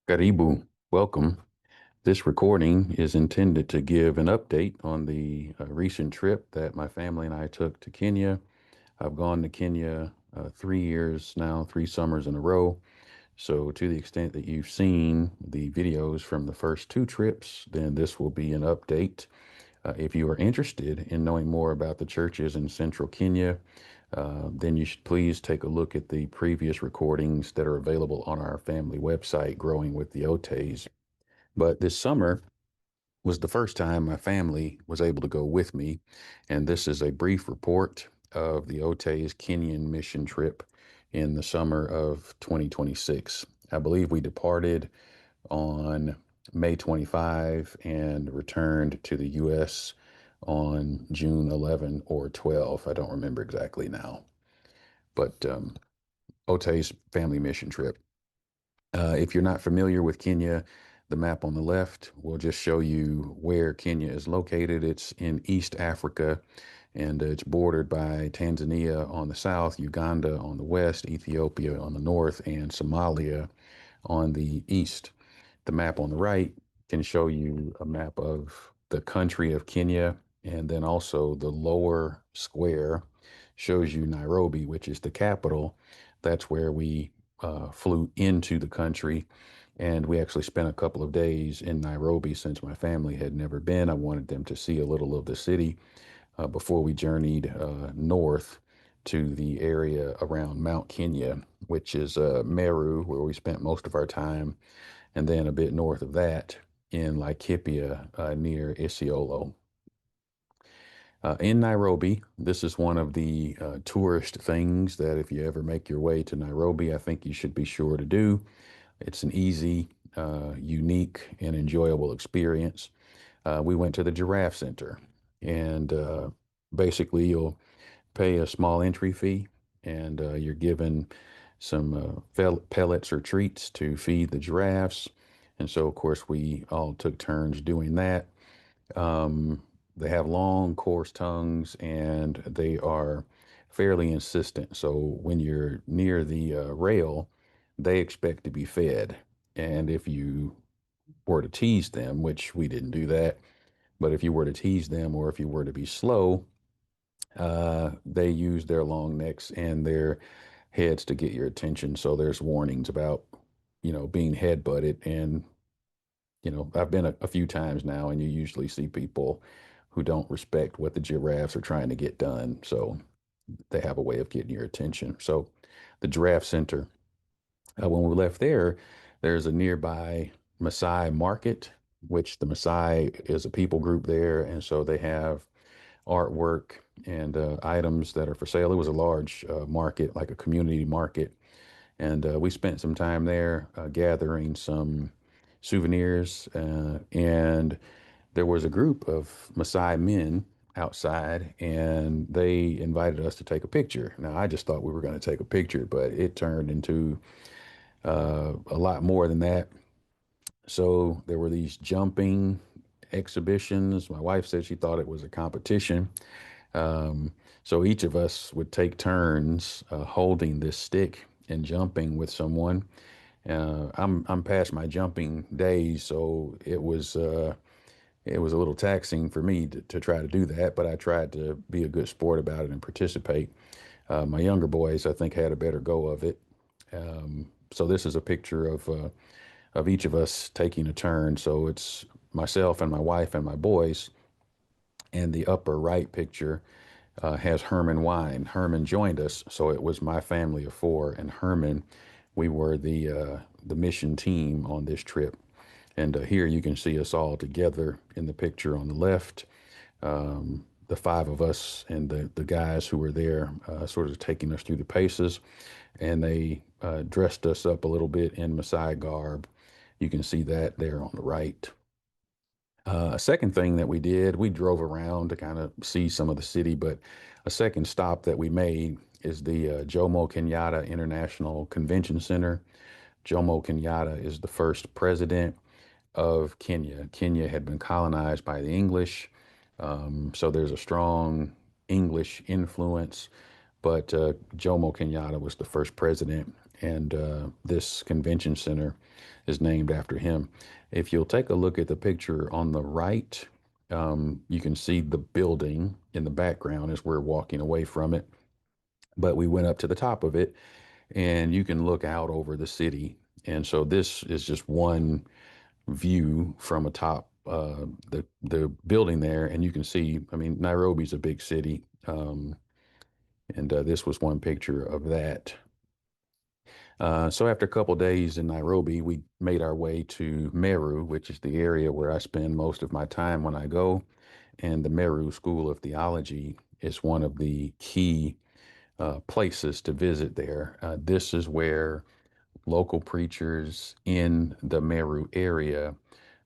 Karibu, welcome. This recording is intended to give an update on the recent trip that my family and I took to Kenya. I've gone to Kenya 3 years now, 3 summers in a row. So, to the extent that you've seen the videos from the first two trips, then this will be an update. If you are interested in knowing more about the churches in central Kenya, then you should please take a look at the previous recordings that are available on our family website, Growing with the Otes. But this summer was the first time my family was able to go with me, and this is a brief report of the Otes Kenyan mission trip in the summer of 2026. I believe we departed on May 25 and returned to the U.S. on June 11 or 12. I don't remember exactly now, but Ote's family mission trip. If you're not familiar with Kenya, the map on the left will just show you where Kenya is located. It's in East Africa, and it's bordered by Tanzania on the south, Uganda on the west, Ethiopia on the north, and Somalia on the east. The map on the right can show you a map of the country of Kenya, and then also the lower square shows you Nairobi, which is the capital. That's where we flew into the country, and we actually spent a couple of days in Nairobi since my family had never been. I wanted them to see a little of the city before we journeyed north to the area around Mount Kenya, which is Meru, where we spent most of our time, and then a bit north of that in Laikipia near Isiolo. In Nairobi, this is one of the tourist things that if you ever make your way to Nairobi, I think you should be sure to do. It's an easy, unique, and enjoyable experience. We went to the Giraffe Center, and basically, you'll pay a small entry fee, and you're given some pellets or treats to feed the giraffes. And so, of course, we all took turns doing that. They have long, coarse tongues, and they are fairly insistent. So when you're near the rail, they expect to be fed. And if you were to tease them, which we didn't do that, but if you were to tease them or if you were to be slow, they use their long necks and their heads to get your attention. So there's warnings about, being head butted. And, I've been a few times now, and you usually see people who don't respect what the giraffes are trying to get done. So they have a way of getting your attention. So the Giraffe Center, when we left there, there's a nearby Maasai market, which the Maasai is a people group there. And so they have artwork and items that are for sale. It was a large market, like a community market. And we spent some time there gathering some souvenirs. And there was a group of Maasai men outside, and they invited us to take a picture. Now, I just thought we were going to take a picture, but it turned into a lot more than that. So there were these jumping exhibitions. My wife said she thought it was a competition. Um, so each of us would take turns holding this stick and jumping with someone. I'm past my jumping days, so it was a little taxing for me to try to do that. But I tried to be a good sport about it and participate. My younger boys, I think, had a better go of it. So this is a picture of each of us taking a turn. So it's myself and my wife and my boys. And the upper right picture has Herman Wine. Herman joined us, so it was my family of four, and Herman, we were the mission team on this trip. And here you can see us all together in the picture on the left. The five of us and the guys who were there, sort of taking us through the paces, and they dressed us up a little bit in Maasai garb. You can see that there on the right. A second thing that we did, we drove around to kind of see some of the city, but a second stop that we made is the Jomo Kenyatta International Convention Center. Jomo Kenyatta is the first president of Kenya. Kenya had been colonized by the English, so there's a strong English influence but Jomo Kenyatta was the first president, and this convention center is named after him. If you'll take a look at the picture on the right, you can see the building in the background as we're walking away from it. But we went up to the top of it, and you can look out over the city. And so this is just one view from atop the building there, and you can see. I mean, Nairobi's a big city, and this was one picture of that. So after a couple days in Nairobi, we made our way to Meru, which is the area where I spend most of my time when I go. And the Meru School of Theology is one of the key places to visit there. This is where local preachers in the Meru area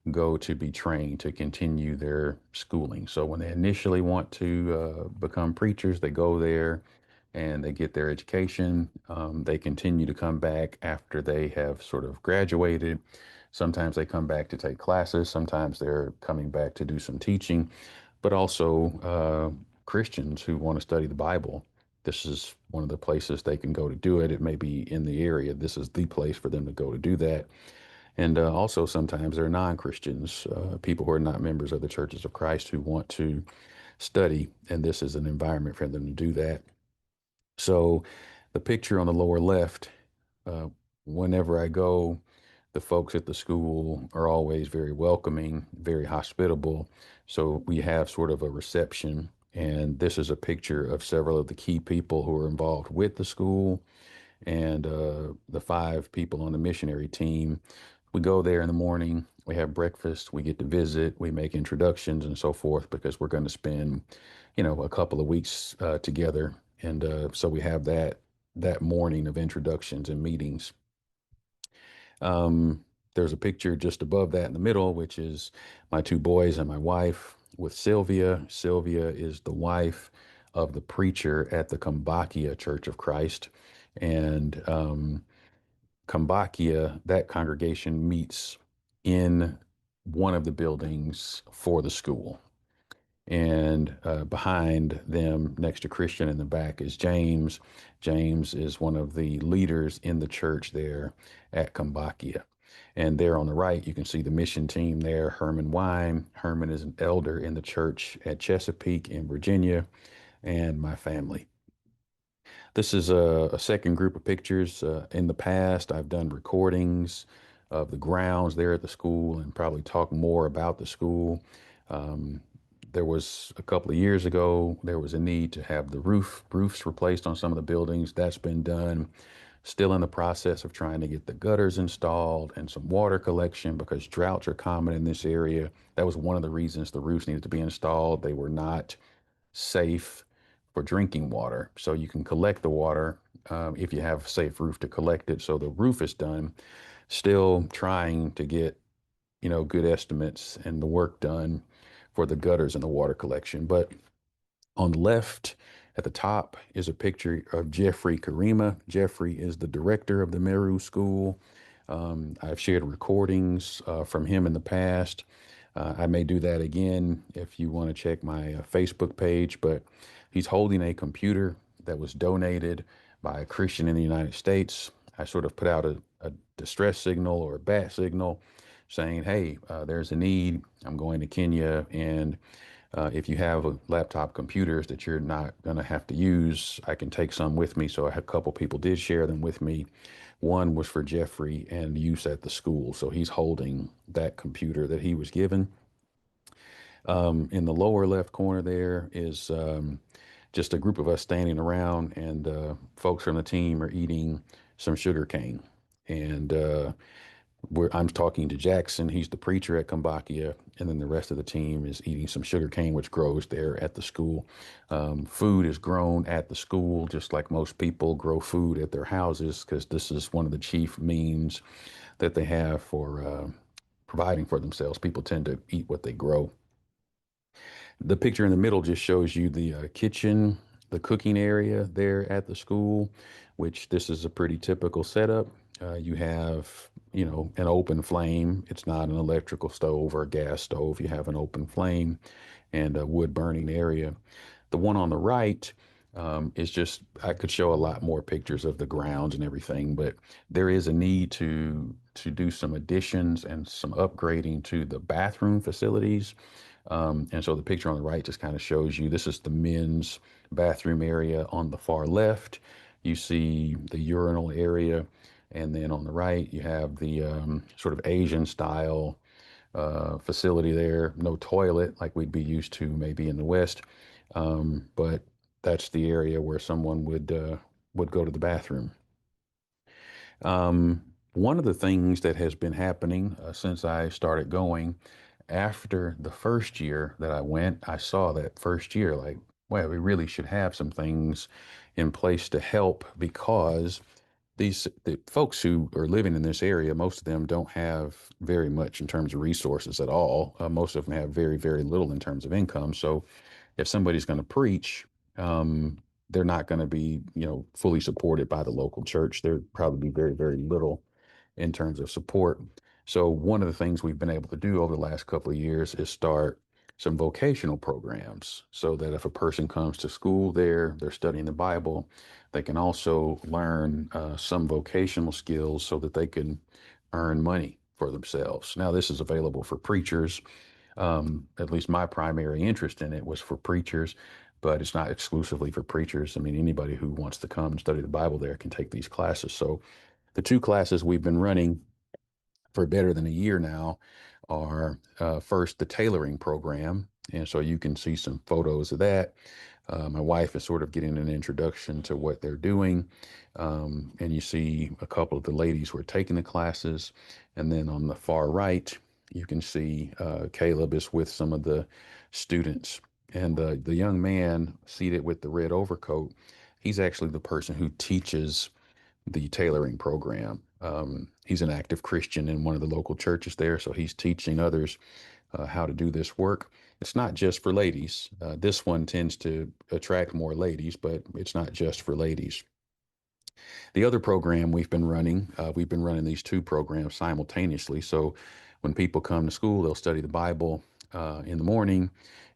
go to be trained to continue their schooling. So when they initially want to become preachers, they go there and they get their education. They continue to come back after they have sort of graduated. Sometimes they come back to take classes. Sometimes they're coming back to do some teaching, but also Christians who want to study the Bible. This is one of the places they can go to do it. It may be in the area. This is the place for them to go to do that. And also sometimes there are non-Christians, people who are not members of the Churches of Christ who want to study, and this is an environment for them to do that. So the picture on the lower left, uh, whenever I go, the folks at the school are always very welcoming, very hospitable. So we have sort of a reception. And this is a picture of several of the key people who are involved with the school and the five people on the missionary team. We go there in the morning, we have breakfast, we get to visit, we make introductions and so forth because we're going to spend, a couple of weeks together. And so we have that morning of introductions and meetings. Um, there's a picture just above that in the middle, which is my two boys and my wife with Sylvia. Sylvia is the wife of the preacher at the Kambakia Church of Christ. And Kambakia, that congregation meets in one of the buildings for the school. And behind them, next to Christian in the back, is James. James is one of the leaders in the church there at Kambakia. And there on the right, you can see the mission team there, Herman Wine. Herman is an elder in the church at Chesapeake in Virginia, and my family. This is a second group of pictures. In the past, I've done recordings of the grounds there at the school and probably talk more about the school. Um, there was a couple of years ago, there was a need to have the roofs replaced on some of the buildings. That's been done. Still in the process of trying to get the gutters installed and some water collection because droughts are common in this area. That was one of the reasons the roofs needed to be installed. They were not safe for drinking water. So you can collect the water if you have a safe roof to collect it. So the roof is done. Still trying to get, good estimates and the work done for the gutters and the water collection. But on the left at the top is a picture of Jeffrey Karima. Jeffrey is the director of the Meru School. I've shared recordings from him in the past. I may do that again if you want to check my Facebook page, but he's holding a computer that was donated by a Christian in the United States. I sort of put out a distress signal or a bat signal saying, hey, there's a need. I'm going to Kenya, and if you have laptop computers that you're not going to have to use, I can take some with me. So I had a couple people did share them with me. One was for Jeffrey and use at the school. So he's holding that computer that he was given. In the lower left corner there is just a group of us standing around, and folks from the team are eating some sugar cane. And I'm talking to Jackson. He's the preacher at Kambakia, and then the rest of the team is eating some sugar cane, which grows there at the school. Food is grown at the school, just like most people grow food at their houses, because this is one of the chief means that they have for providing for themselves. People tend to eat what they grow. The picture in the middle just shows you the kitchen, the cooking area there at the school, which this is a pretty typical setup. You have, an open flame. It's not an electrical stove or a gas stove. You have an open flame and a wood burning area. The one on the right It's just I could show a lot more pictures of the grounds and everything, but there is a need to do some additions and some upgrading to the bathroom facilities. And so the picture on the right just kind of shows you this is the men's bathroom area on the far left. You see the urinal area, and then on the right you have the sort of Asian style facility there. No toilet like we'd be used to maybe in the West, but that's the area where someone would go to the bathroom. One of the things that has been happening since I started going, after the first year that I went, I saw that first year like, well, we really should have some things in place to help because the folks who are living in this area, most of them don't have very much in terms of resources at all. Most of them have very, very little in terms of income. So if somebody's going to preach, they're not going to be, fully supported by the local church. There'd probably be very, very little in terms of support. So one of the things we've been able to do over the last couple of years is start some vocational programs so that if a person comes to school there, they're studying the Bible, they can also learn some vocational skills so that they can earn money for themselves. Now, this is available for preachers. At least my primary interest in it was for preachers, but it's not exclusively for preachers. I mean, anybody who wants to come and study the Bible there can take these classes. So the two classes we've been running for better than a year now are first the tailoring program. And so you can see some photos of that. My wife is sort of getting an introduction to what they're doing. And you see a couple of the ladies who are taking the classes. And then on the far right, you can see Caleb is with some of the students. And the young man seated with the red overcoat, he's actually the person who teaches the tailoring program. He's an active Christian in one of the local churches there, so he's teaching others how to do this work. It's not just for ladies. This one tends to attract more ladies, but it's not just for ladies. The other program we've been running these two programs simultaneously. So when people come to school, they'll study the Bible in the morning,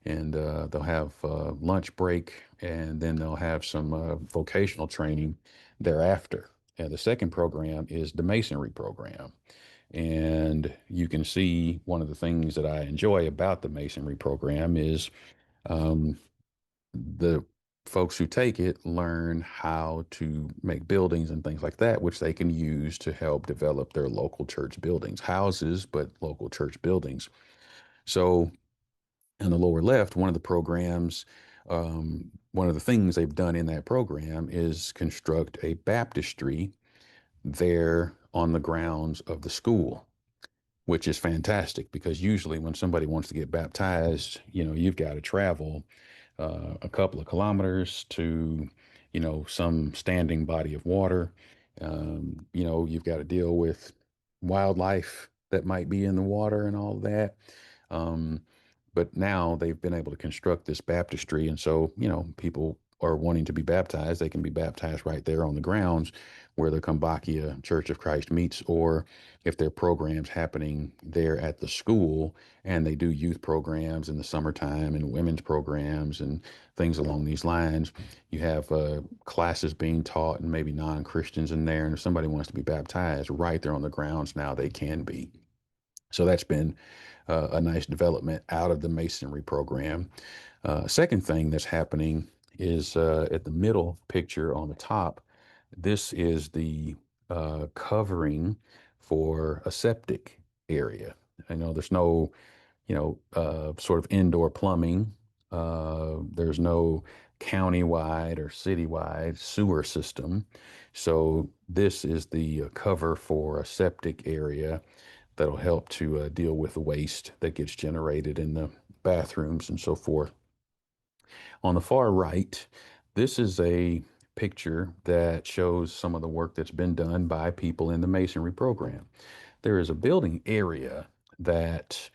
and they'll have lunch break, and then they'll have some vocational training thereafter. And the second program is the masonry program. And you can see one of the things that I enjoy about the masonry program is um, the folks who take it learn how to make buildings and things like that, which they can use to help develop their local church buildings, houses, but local church buildings. So, in the lower left, one of the programs, one of the things they've done in that program is construct a baptistry there on the grounds of the school, which is fantastic because usually when somebody wants to get baptized, you've got to travel a couple of kilometers to, some standing body of water. You've got to deal with wildlife that might be in the water and all of that. Um, but now they've been able to construct this baptistry. And so, people are wanting to be baptized. They can be baptized right there on the grounds where the Kambakia Church of Christ meets, or if there are programs happening there at the school and they do youth programs in the summertime and women's programs and things along these lines, you have classes being taught and maybe non-Christians in there. And if somebody wants to be baptized right there on the grounds now, they can be. So that's been a nice development out of the masonry program. Second thing that's happening is at the middle picture on the top. This is the covering for a septic area. I know there's no, sort of indoor plumbing. There's no countywide or citywide sewer system. So this is the cover for a septic area that'll help to deal with the waste that gets generated in the bathrooms and so forth. On the far right, this is a picture that shows some of the work that's been done by people in the masonry program. There is a building area that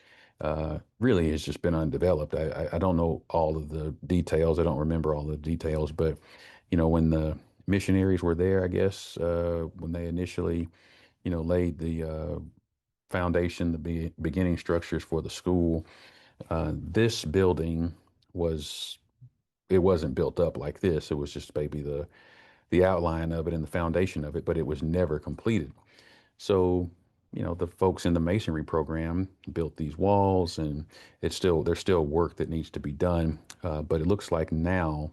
really has just been undeveloped. I don't know all of the details. I don't remember all the details, but when the missionaries were there, I guess when they initially, laid the foundation, the beginning structures for the school, this building was it wasn't built up like this. It was just maybe the outline of it and the foundation of it, but it was never completed. So, the folks in the masonry program built these walls, and there's still work that needs to be done. But it looks like now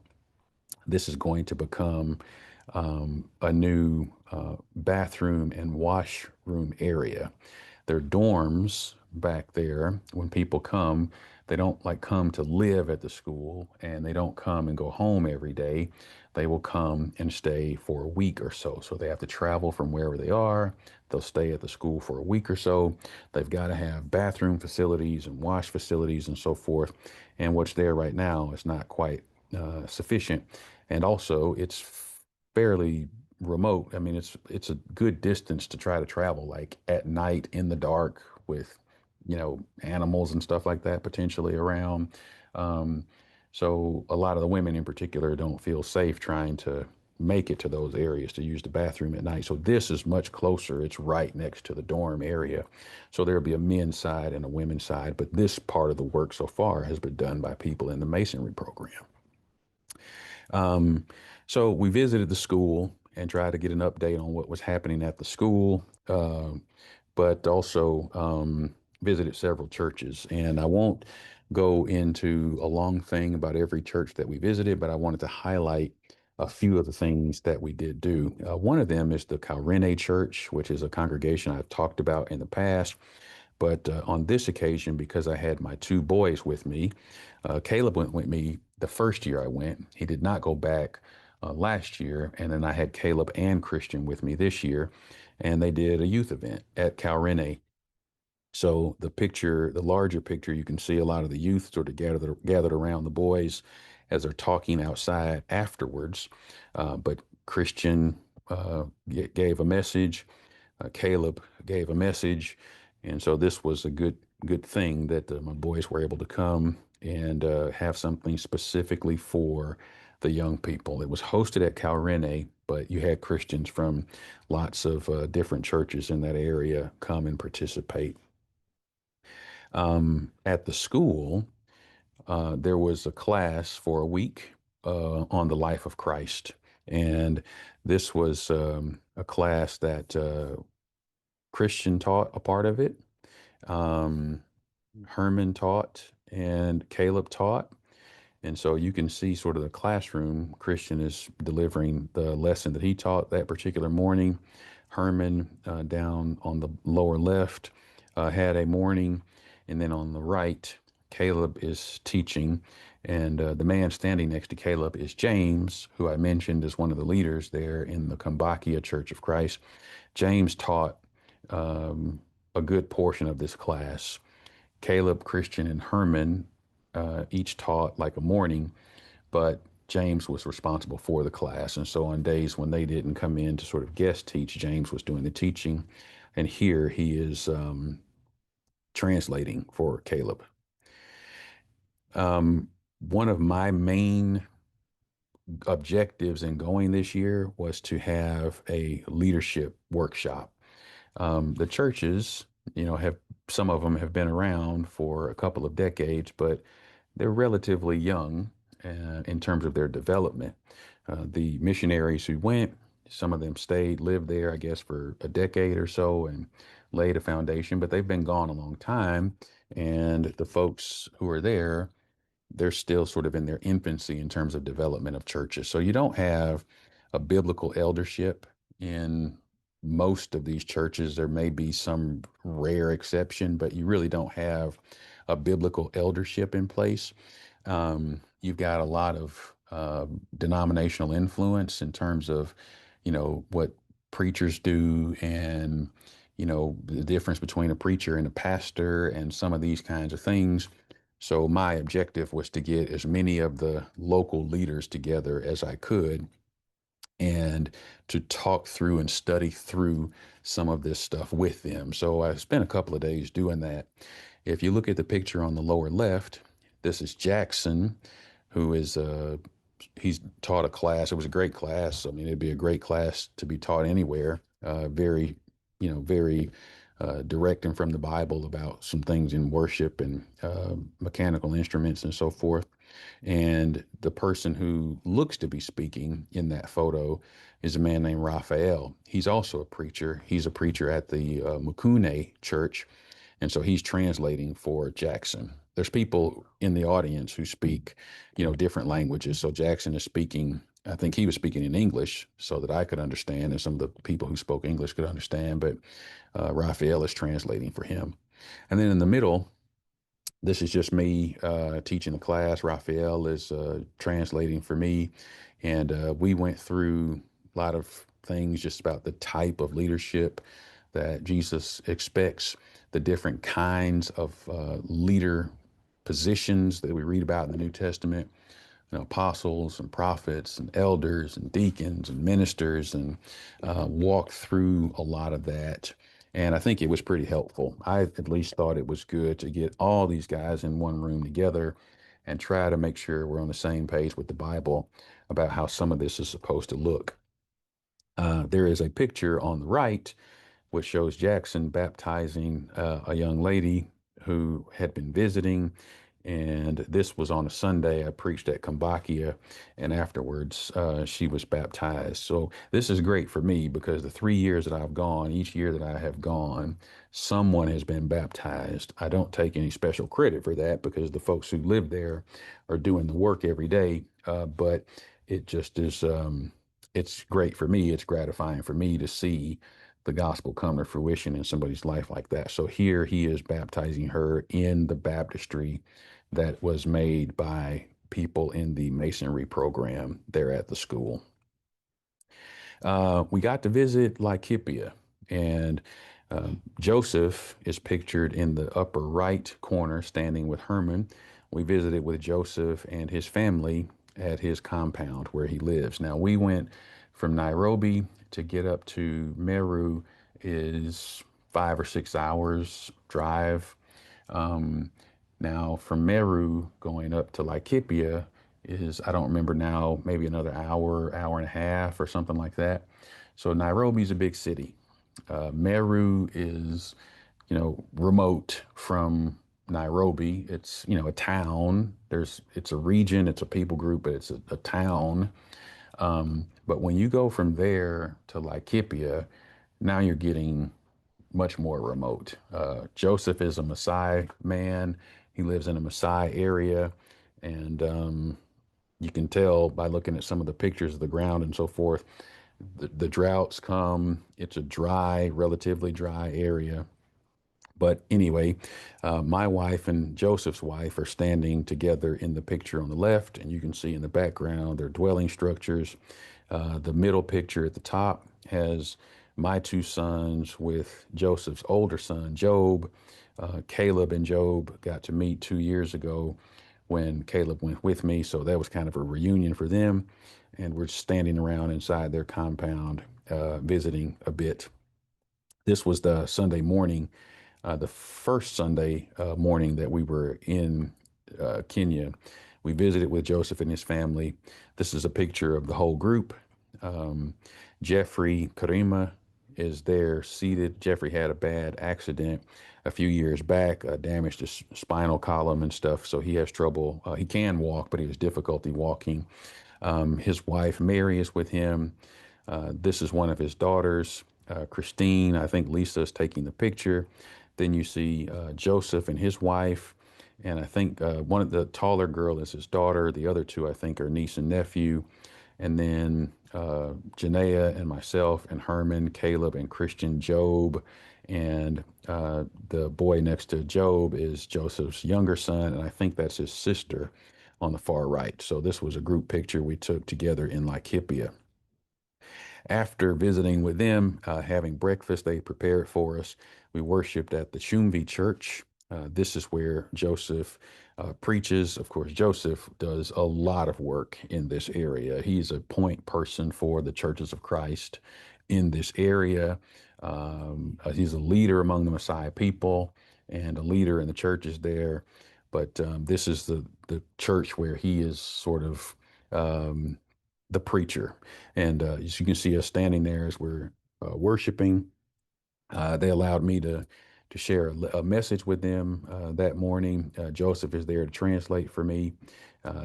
this is going to become a new bathroom and washroom area. Their dorms back there, when people come, they don't like come to live at the school, and they don't come and go home every day. They will come and stay for a week or so. So they have to travel from wherever they are. They'll stay at the school for a week or so. They've got to have bathroom facilities and wash facilities and so forth. And what's there right now is not quite sufficient. And also, it's fairly remote. I mean, it's a good distance to try to travel, like at night in the dark with, animals and stuff like that potentially around. Um, so a lot of the women in particular don't feel safe trying to make it to those areas to use the bathroom at night. So this is much closer. It's right next to the dorm area. So there'll be a men's side and a women's side, but this part of the work so far has been done by people in the masonry program. Um, so we visited the school and tried to get an update on what was happening at the school, but also visited several churches. And I won't go into a long thing about every church that we visited, but I wanted to highlight a few of the things that we did do. One of them is the Calrene Church, which is a congregation I've talked about in the past. But on this occasion, because I had my two boys with me, Caleb went with me the first year I went. He did not go back last year. And then I had Caleb and Christian with me this year, and they did a youth event at Calrene. So the larger picture, you can see a lot of the youth sort of gathered around the boys as they're talking outside afterwards. But Christian gave a message. Caleb gave a message, and so this was a good thing that my boys were able to come and have something specifically for the young people. It was hosted at Calrene, but you had Christians from lots of different churches in that area come and participate. At the school, there was a class for a week on the life of Christ, and this was a class that Christian taught a part of it. Um, Herman taught and Caleb taught. And so you can see sort of the classroom. Christian is delivering the lesson that he taught that particular morning. Herman, down on the lower left, had a morning. And then on the right, Caleb is teaching. And the man standing next to Caleb is James, who I mentioned is one of the leaders there in the Kambakia Church of Christ. James taught a good portion of this class. Caleb, Christian, and Herman each taught like a morning, but James was responsible for the class. And so on days when they didn't come in to sort of guest teach, James was doing the teaching. And here he is translating for Caleb. One of my main objectives in going this year was to have a leadership workshop. The churches, have some of them have been around for a couple of decades, but they're relatively young in terms of their development. The missionaries who went, some of them stayed, lived there, I guess, for a decade or so and laid a foundation, but they've been gone a long time. And the folks who are there, they're still sort of in their infancy in terms of development of churches. So you don't have a biblical eldership in most of these churches. There may be some rare exception, but you really don't have a biblical eldership in place. You've got a lot of denominational influence in terms of, what preachers do and, the difference between a preacher and a pastor and some of these kinds of things. So my objective was to get as many of the local leaders together as I could and to talk through and study through some of this stuff with them. So I spent a couple of days doing that. If you look at the picture on the lower left, this is Jackson, who is he's taught a class. It was a great class. I mean, it'd be a great class to be taught anywhere. Very direct and from the Bible about some things in worship and mechanical instruments and so forth. And the person who looks to be speaking in that photo is a man named Raphael. He's also a preacher. He's a preacher at the Mukune Church. And so he's translating for Jackson. There's people in the audience who speak, different languages. So Jackson is speaking, I think he was speaking in English so that I could understand, and some of the people who spoke English could understand. But Raphael is translating for him. And then in the middle, this is just me teaching the class. Raphael is translating for me. And we went through a lot of things just about the type of leadership that Jesus expects, the different kinds of leader positions that we read about in the New Testament, apostles and prophets and elders and deacons and ministers, and walked through a lot of that. And I think it was pretty helpful. I at least thought it was good to get all these guys in one room together and try to make sure we're on the same page with the Bible about how some of this is supposed to look. There is a picture on the right which shows Jackson baptizing a young lady who had been visiting. And this was on a Sunday. I preached at Kambakia, and afterwards she was baptized. So this is great for me because the 3 years that I've gone, each year that I have gone, someone has been baptized. I don't take any special credit for that because the folks who live there are doing the work every day. But it just is, it's great for me. It's gratifying for me to see the gospel come to fruition in somebody's life like that. So here he is baptizing her in the baptistry that was made by people in the masonry program there at the school. We got to visit Laikipia, and Joseph is pictured in the upper right corner standing with Herman. We visited with Joseph and his family at his compound where he lives. Now, we went from Nairobi to get up to Meru is 5 or 6 hours drive. Um, Now, from Meru going up to Laikipia is, I don't remember now, maybe another hour, hour and a half, or something like that. So Nairobi's a big city. Meru is, remote from Nairobi. It's, a town. It's a region, it's a people group, but it's a town. But when you go from there to Laikipia, now you're getting much more remote. Joseph is a Maasai man. He lives in a Maasai area, and you can tell by looking at some of the pictures of the ground and so forth. The droughts come. It's a dry, relatively dry area. But anyway, my wife and Joseph's wife are standing together in the picture on the left, and you can see in the background their dwelling structures. The middle picture at the top has my two sons with Joseph's older son, Job. Caleb and Job got to meet 2 years ago when Caleb went with me, so that was kind of a reunion for them. And we're standing around inside their compound, visiting a bit. This was the Sunday morning, the first Sunday morning that we were in Kenya. We visited with Joseph and his family. This is a picture of the whole group. Um, Jeffrey Karima is there seated. Jeffrey had a bad accident a few years back, damaged his spinal column and stuff, so he has trouble. He can walk, but he has difficulty walking. His wife, Mary, is with him. This is one of his daughters, Christine. I think Lisa is taking the picture. Then you see Joseph and his wife. And I think one of the taller girl is his daughter. The other two, I think, are niece and nephew. And then Janaea and myself and Herman, Caleb and Christian, Job. And the boy next to Job is Joseph's younger son. And I think that's his sister on the far right. So this was a group picture we took together in Laikipia. After visiting with them, having breakfast, they prepared for us. We worshiped at the Chumvi Church. This is where Joseph preaches. Of course, Joseph does a lot of work in this area. He's a point person for the Churches of Christ in this area. He's a leader among the Maasai people and a leader in the churches there. But this is the church where he is sort of the preacher. And as you can see us standing there as we're worshiping, they allowed me to to share a message with them that morning. Joseph is there to translate for me.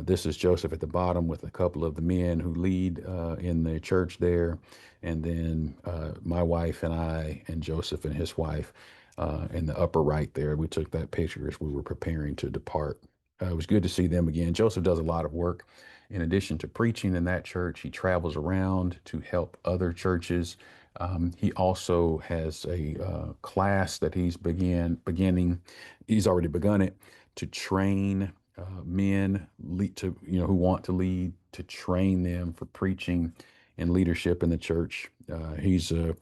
This is Joseph at the bottom with a couple of the men who lead in the church there. And then my wife and I, and Joseph and his wife in the upper right there. We took that picture as we were preparing to depart. It was good to see them again. Joseph does a lot of work. In addition to preaching in that church, he travels around to help other churches. He also has a class that beginning. He's already begun it to train men who want to lead, to train them for preaching and leadership in the church. He's a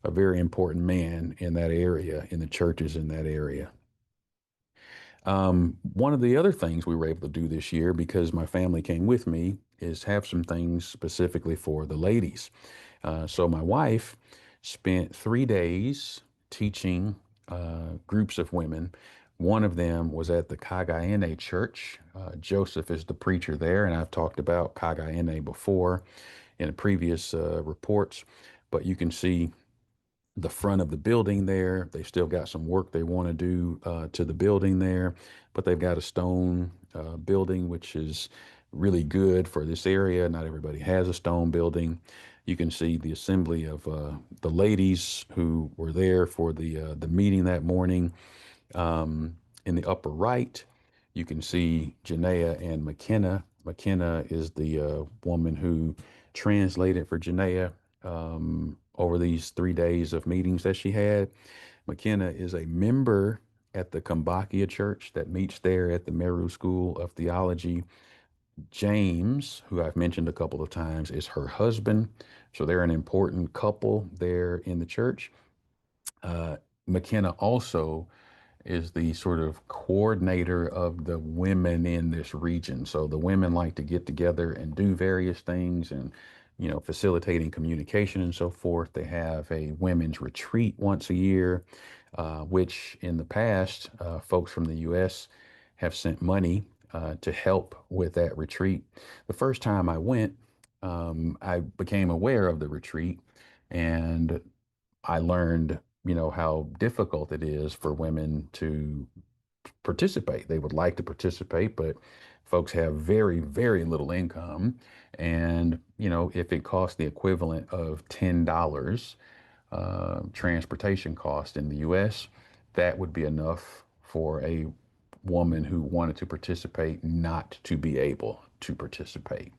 very important man in that area, in the churches in that area. One of the other things we were able to do this year, because my family came with me, is have some things specifically for the ladies. So my wife spent 3 days teaching groups of women. One of them was at the Kagayene Church. Joseph is the preacher there, and I've talked about Kagayene before in previous reports. But you can see the front of the building there. They still got some work they want to do to the building there, but they've got a stone building, which is really good for this area. Not everybody has a stone building. You can see the assembly of the ladies who were there for the meeting that morning. In the upper right, you can see Janaea and McKenna. McKenna is the woman who translated for Janaea over these 3 days of meetings that she had. McKenna is a member at the Kambakia Church that meets there at the Meru School of Theology. James, who I've mentioned a couple of times, is her husband. So they're an important couple there in the church. McKenna also is the sort of coordinator of the women in this region. So the women like to get together and do various things and, facilitating communication and so forth. They have a women's retreat once a year, which in the past, folks from the U.S. have sent money to help with that retreat. The first time I went, I became aware of the retreat and I learned, how difficult it is for women to participate. They would like to participate, but folks have very, very little income. And, if it costs the equivalent of $10 transportation cost in the US, that would be enough for a woman who wanted to participate not to be able to participate.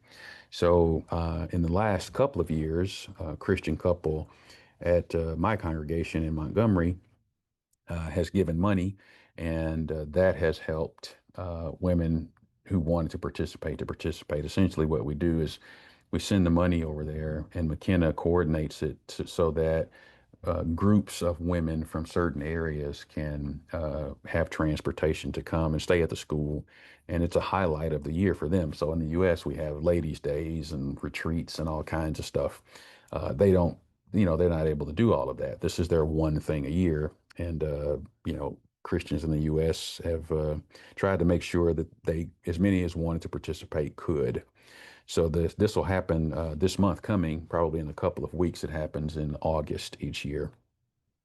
So, in the last couple of years, a Christian couple at my congregation in Montgomery has given money, and that has helped women who wanted to participate. Essentially, what we do is we send the money over there, and McKenna coordinates it so that groups of women from certain areas can have transportation to come and stay at the school. And it's a highlight of the year for them. So in the U.S., we have ladies' days and retreats and all kinds of stuff. They don't, they're not able to do all of that. This is their one thing a year. And, Christians in the U.S. have tried to make sure that as many as wanted to participate could. So this will happen this month coming, probably in a couple of weeks. It happens in August each year.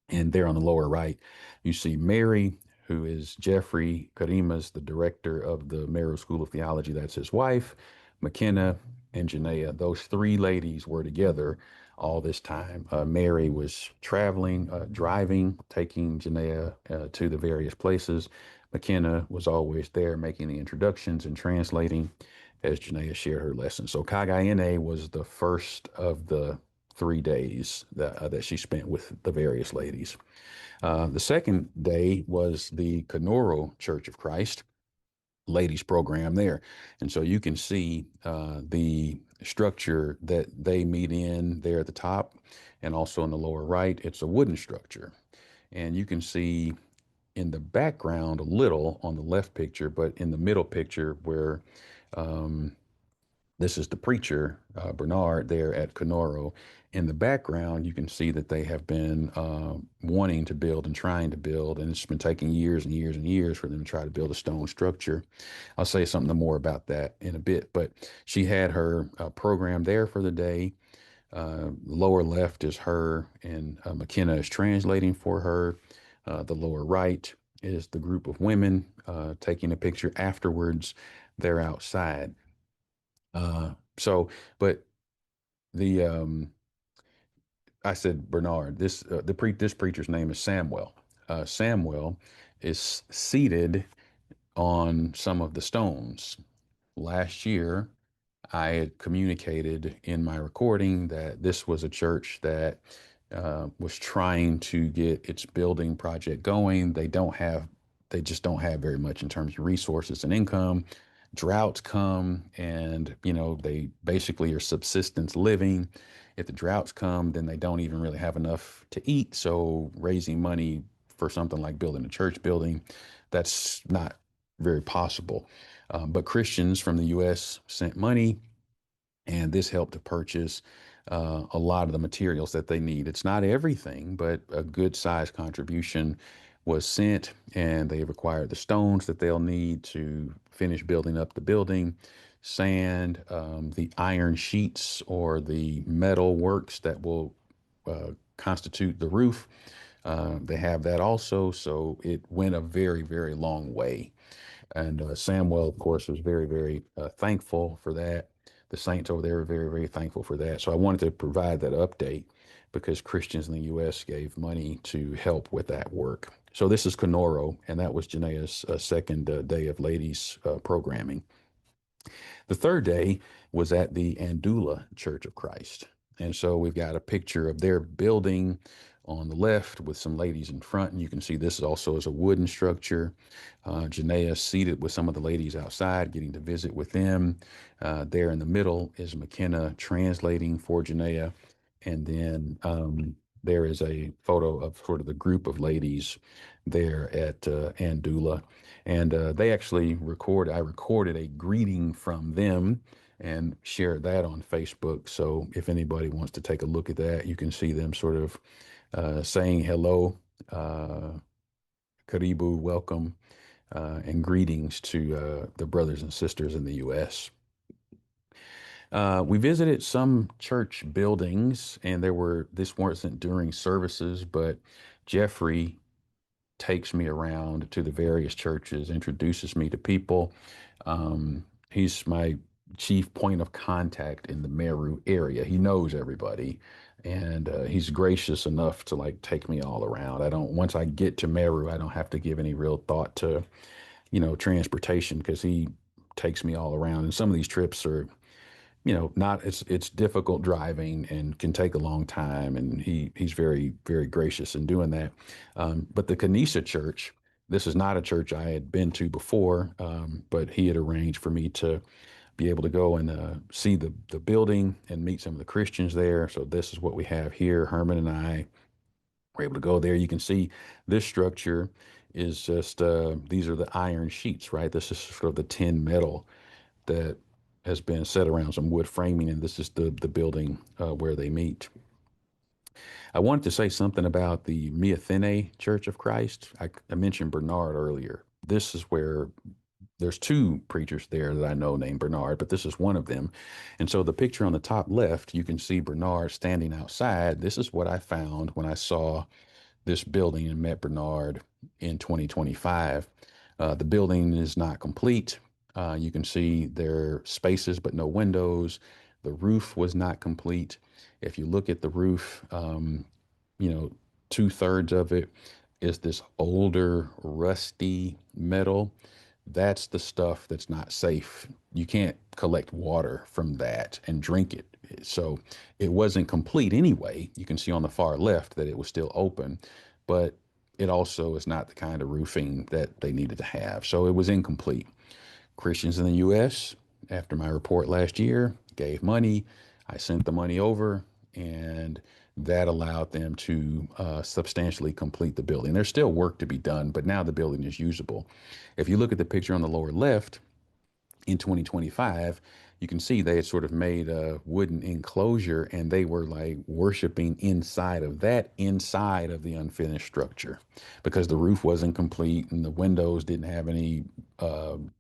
And there on the lower right, you see Mary, who is Jeffrey Karima's the director of the Meru School of Theology. That's his wife. McKenna and Janaea. Those three ladies were together all this time. Mary was traveling, driving, taking Janaea to the various places. McKenna was always there making the introductions and translating as Janaea shared her lesson. So Kagayene was the first of the 3 days that she spent with the various ladies. The second day was the Kenoro Church of Christ ladies program there. And so you can see the structure that they meet in there at the top and also in the lower right. It's a wooden structure. And you can see in the background a little on the left picture, but in the middle picture where this is the preacher, Bernard, there at Kenoro. In the background, you can see that they have been wanting to build and trying to build, and it's been taking years and years and years for them to try to build a stone structure. I'll say something more about that in a bit, but she had her program there for the day. Lower left is her, and McKenna is translating for her. The lower right is the group of women taking a picture afterwards. They're outside. So, but the I said Bernard. This preacher's name is Samuel. Samuel is seated on some of the stones. Last year, I had communicated in my recording that this was a church that was trying to get its building project going. They just don't have very much in terms of resources and income. Droughts come, and they basically are subsistence living. If the droughts come, then they don't even really have enough to eat. So raising money for something like building a church building, that's not very possible. But Christians from the U.S. sent money, and this helped to purchase a lot of the materials that they need. It's not everything, but a good sized contribution was sent, and they've acquired the stones that they'll need to finish building up the building, sand, the iron sheets or the metal works that will constitute the roof. They have that also, so it went a very, very long way. And Samuel, of course, was very, very thankful for that. The saints over there were very, very thankful for that. So I wanted to provide that update because Christians in the U.S. gave money to help with that work. So this is Kenoro, and that was Janaea's second day of ladies programming. The third day was at the Andula Church of Christ. And so we've got a picture of their building on the left with some ladies in front. And you can see this also is a wooden structure. Janaea seated with some of the ladies outside, getting to visit with them. There in the middle is McKenna translating for Janaea. And then there is a photo of sort of the group of ladies there at Andula. And I recorded a greeting from them and shared that on Facebook. So if anybody wants to take a look at that, you can see them sort of saying hello, karibu, welcome, and greetings to the brothers and sisters in the U.S. We visited some church buildings, and this wasn't during services, but Jeffrey takes me around to the various churches, introduces me to people. He's my chief point of contact in the Meru area. He knows everybody, and he's gracious enough to like take me all around. Once I get to Meru, I don't have to give any real thought to, transportation because he takes me all around. And some of these trips are not it's difficult driving and can take a long time, and he's very, very gracious in doing that. But the Kanisa Church, this is not a church I had been to before, but he had arranged for me to be able to go and see the building and meet some of the Christians there. So this is what we have here. Herman and I were able to go there. You can see this structure is just these are the iron sheets, right? This is sort of the tin metal that has been set around some wood framing, and this is the building where they meet. I wanted to say something about the Miathene Church of Christ. I mentioned Bernard earlier. This is where there's two preachers there that I know named Bernard, but this is one of them. And so the picture on the top left, you can see Bernard standing outside. This is what I found when I saw this building and met Bernard in 2025. The building is not complete. You can see there are spaces but no windows. The roof was not complete. If you look at the roof, you know, two-thirds of it is this older, rusty metal. That's the stuff that's not safe. You can't collect water from that and drink it. So it wasn't complete anyway. You can see on the far left that it was still open, but it also is not the kind of roofing that they needed to have. So it was incomplete. Christians in the U.S., after my report last year, gave money. I sent the money over, and that allowed them to substantially complete the building. There's still work to be done, but now the building is usable. If you look at the picture on the lower left, in 2025, you can see they had sort of made a wooden enclosure, and they were like worshiping inside of that, inside of the unfinished structure, because the roof wasn't complete and the windows didn't have any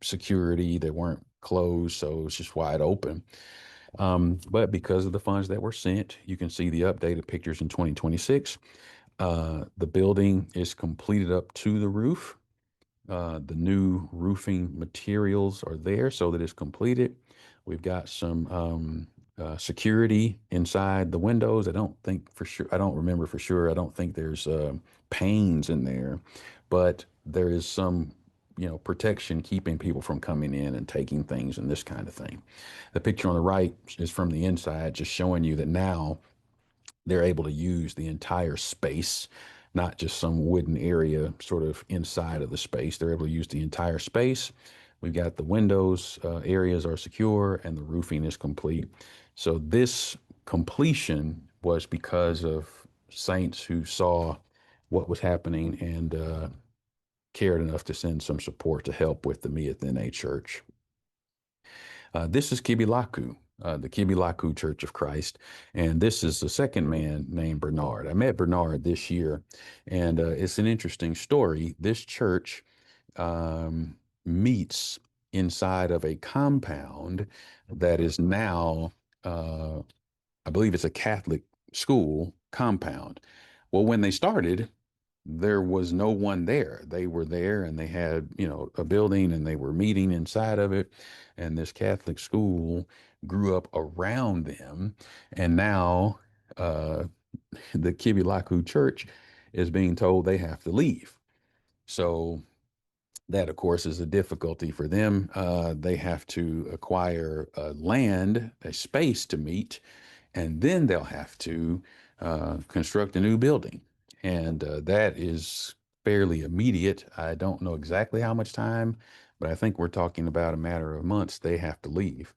security. They weren't closed, so it was just wide open. But because of the funds that were sent, you can see the updated pictures in 2026. The building is completed up to the roof. The new roofing materials are there so that it's completed. We've got some security inside the windows. I don't think for sure, I don't remember for sure. I don't think there's panes in there, but there is some, protection keeping people from coming in and taking things and this kind of thing. The picture on the right is from the inside, just showing you that now they're able to use the entire space, not just some wooden area sort of inside of the space. They're able to use the entire space. We've got the windows areas are secure and the roofing is complete. So this completion was because of saints who saw what was happening and cared enough to send some support to help with the Miathene Church. This is Kibilaku, the Kibilaku Church of Christ. And this is the second man named Bernard. I met Bernard this year, and it's an interesting story. This church meets inside of a compound that is now, I believe it's a Catholic school compound. Well, when they started, there was no one there. They were there and they had, a building and they were meeting inside of it. And this Catholic school grew up around them. And now the Kibilaku Church is being told they have to leave. So that, of course, is a difficulty for them. They have to acquire land, a space to meet, and then they'll have to construct a new building. And that is fairly immediate. I don't know exactly how much time, but I think we're talking about a matter of months they have to leave.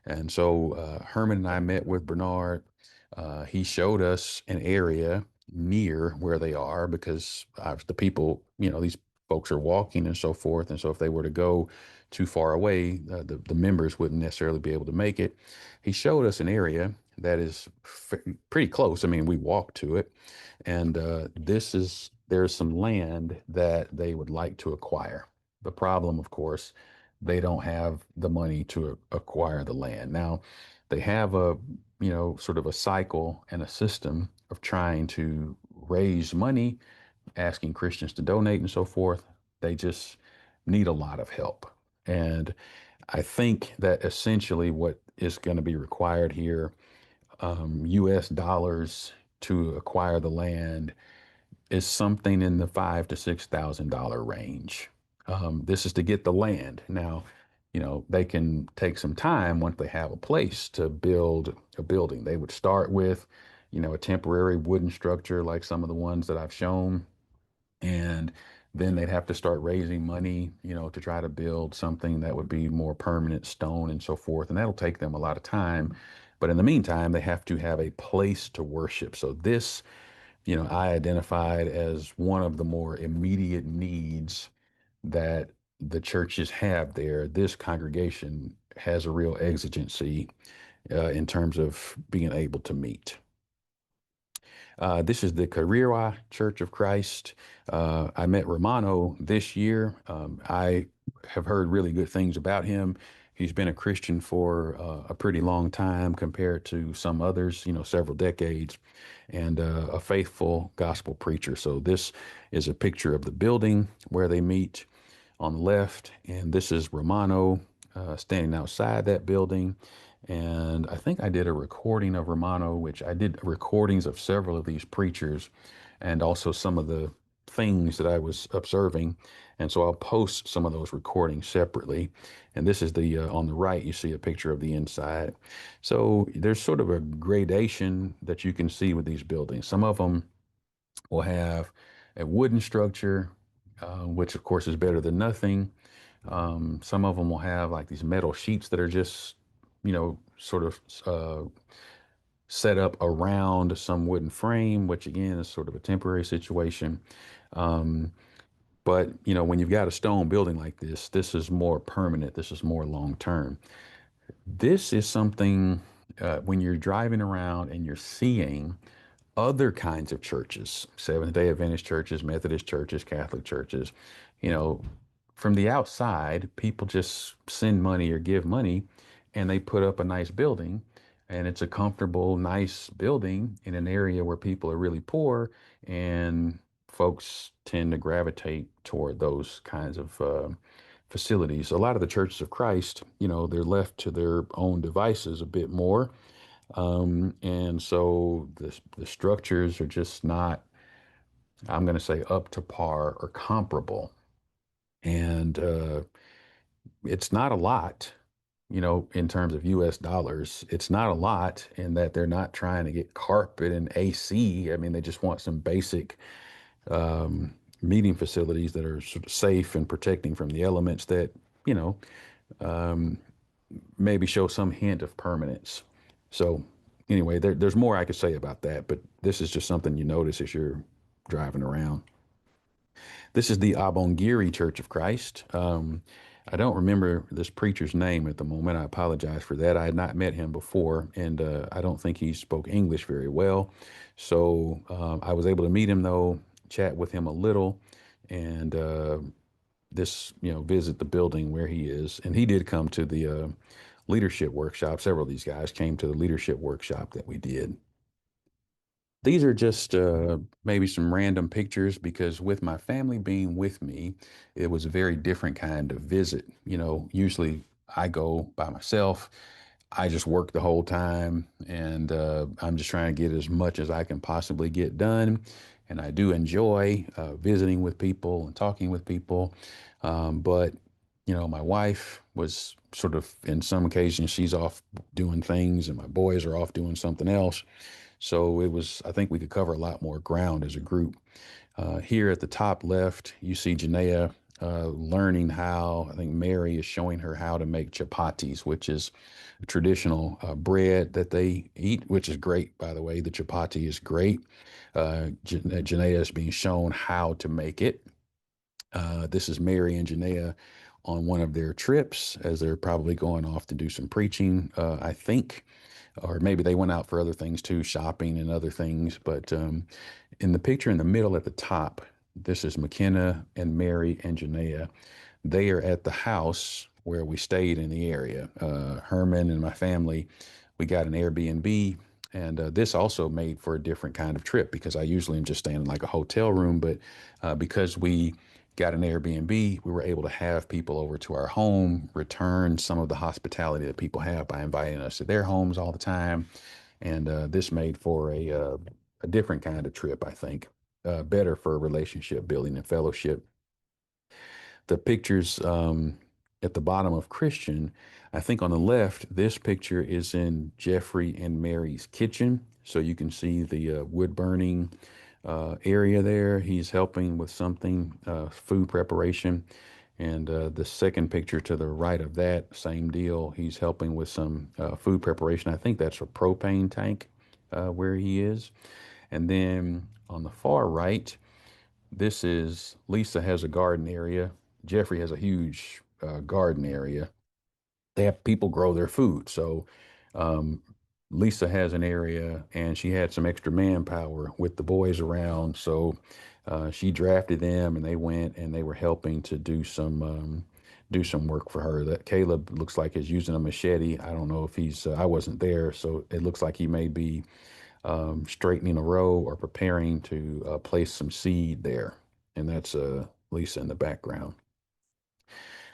And so Herman and I met with Bernard. He showed us an area near where they are because the people, these folks are walking and so forth. And so if they were to go too far away, the members wouldn't necessarily be able to make it. He showed us an area that is pretty close. I mean, we walked to it. And there's some land that they would like to acquire. The problem, of course, they don't have the money to acquire the land. Now, they have sort of a cycle and a system of trying to raise money, asking Christians to donate and so forth. They just need a lot of help. And I think that essentially what is going to be required here, US dollars to acquire the land is something in the $5,000 to $6,000 range. This is to get the land. Now, they can take some time once they have a place to build a building. They would start with, a temporary wooden structure like some of the ones that I've shown, and then they'd have to start raising money, to try to build something that would be more permanent, stone and so forth. And that'll take them a lot of time. But in the meantime, they have to have a place to worship. So this, I identified as one of the more immediate needs that the churches have there. This congregation has a real exigency in terms of being able to meet. This is the Carrera Church of Christ. I met Romano this year. I have heard really good things about him. He's been a Christian for a pretty long time compared to some others, several decades, and a faithful gospel preacher. So this is a picture of the building where they meet on the left, and this is Romano standing outside that building. And I think I did a recording of Romano, which I did recordings of several of these preachers and also some of the things that I was observing. And so I'll post some of those recordings separately. And this is on the right, you see a picture of the inside. So there's sort of a gradation that you can see with these buildings. Some of them will have a wooden structure, which of course is better than nothing. Some of them will have like these metal sheets that are just, sort of set up around some wooden frame, which again is sort of a temporary situation. Um, but, when you've got a stone building like this is more permanent. This is more long term. This is something when you're driving around and you're seeing other kinds of churches, Seventh-day Adventist churches, Methodist churches, Catholic churches, you know, from the outside, people just send money or give money and they put up a nice building. and it's a comfortable, nice building in an area where people are really poor, and folks tend to gravitate toward those kinds of facilities. A lot of the churches of Christ, they're left to their own devices a bit more, and so the structures are just not, I'm going to say, up to par or comparable, and it's not a lot. In terms of US dollars, it's not a lot in that they're not trying to get carpet and AC. I mean, they just want some basic meeting facilities that are sort of safe and protecting from the elements that, you know, um, maybe show some hint of permanence. So, anyway, there's more I could say about that, but this is just something you notice as you're driving around. This is the Abongiri Church of Christ. I don't remember this preacher's name at the moment. I apologize for that. I had not met him before, and I don't think he spoke English very well. So I was able to meet him, though, chat with him a little, and visit the building where he is. And he did come to the leadership workshop. Several of these guys came to the leadership workshop that we did. These are just maybe some random pictures because with my family being with me, it was a very different kind of visit. Usually I go by myself. I just work the whole time, and I'm just trying to get as much as I can possibly get done. And I do enjoy visiting with people and talking with people. But, my wife was sort of, in some occasions, she's off doing things, and my boys are off doing something else. So I think we could cover a lot more ground as a group. Here at the top left, you see Janaea learning how, I think Mary is showing her how to make chapatis, which is a traditional bread that they eat, which is great, by the way. The chapati is great. Janaea is being shown how to make it. This is Mary and Janaea on one of their trips as they're probably going off to do some preaching, I think, or maybe they went out for other things too, shopping and other things. But in the picture in the middle at the top, this is McKenna and Mary and Janaea. They are at the house where we stayed in the area. Herman and my family, we got an Airbnb. And this also made for a different kind of trip because I usually am just staying in like a hotel room. But because we got an Airbnb, we were able to have people over to our home, return some of the hospitality that people have by inviting us to their homes all the time. And this made for a different kind of trip, I think, better for relationship building and fellowship. The pictures at the bottom of Christian, I think on the left, this picture is in Jeffrey and Mary's kitchen. So you can see the wood burning area there. He's helping with something, food preparation. And the second picture to the right of that, same deal. He's helping with some food preparation. I think that's a propane tank where he is. And then on the far right, this is Lisa has a garden area. Jeffrey has a huge garden area. They have people grow their food. So um, Lisa has an area and she had some extra manpower with the boys around. So she drafted them and they went and they were helping to do some work for her. That Caleb looks like is using a machete. I don't know if I wasn't there. So it looks like he may be straightening a row or preparing to place some seed there. And that's Lisa in the background.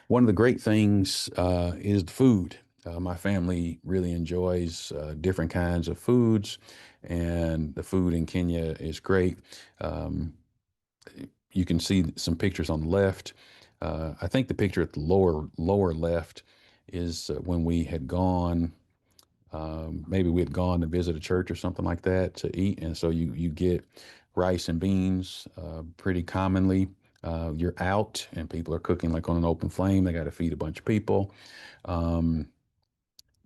One of the great things is the food. My family really enjoys different kinds of foods, and the food in Kenya is great. Um, you can see some pictures on the left. I think the picture at the lower left is when we had gone. Maybe we had gone to visit a church or something like that to eat, and so you get rice and beans pretty commonly. You're out and people are cooking like on an open flame. They got to feed a bunch of people. Um,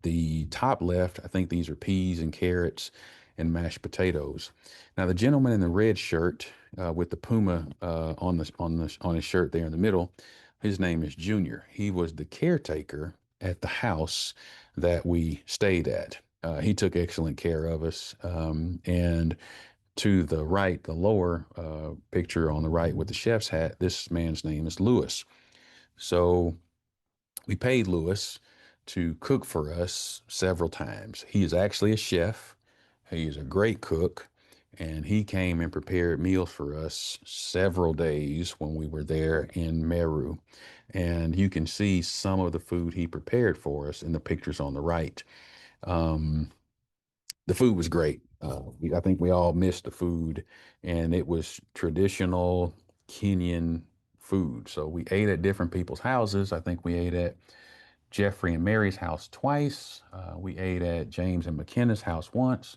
the top left, I think these are peas and carrots and mashed potatoes. Now the gentleman in the red shirt with the puma on his shirt there in the middle, his name is Junior. He was the caretaker at the house that we stayed at. He took excellent care of us. And to the right, the lower picture on the right with the chef's hat, this man's name is Lewis. So we paid Lewis. to cook for us several times. He is actually a chef. He is a great cook, and he came and prepared meals for us several days when we were there in Meru. And you can see some of the food he prepared for us in the pictures on the right. Um, the food was great. I think we all missed the food, and it was traditional Kenyan food. So we ate at different people's houses. I think we ate at Jeffrey and Mary's house twice. We ate at James and McKenna's house once.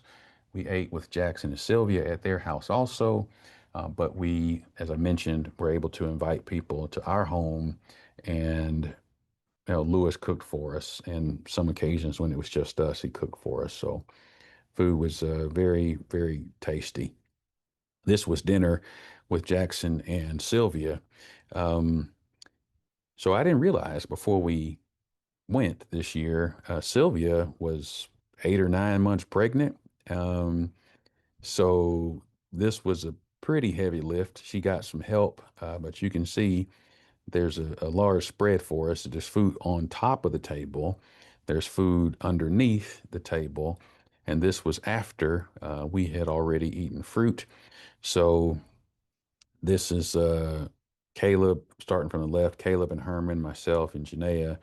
We ate with Jackson and Sylvia at their house also. But we, as I mentioned, were able to invite people to our home, and Lewis cooked for us. And some occasions when it was just us, he cooked for us. So food was very, very tasty. This was dinner with Jackson and Sylvia. Um, so I didn't realize before we went this year, Sylvia was 8 or 9 months pregnant. Um, so this was a pretty heavy lift. She got some help, but you can see there's a large spread for us. There's food on top of the table, there's food underneath the table. And this was after we had already eaten fruit. So this is Caleb, starting from the left, Caleb and Herman, myself and Janaea.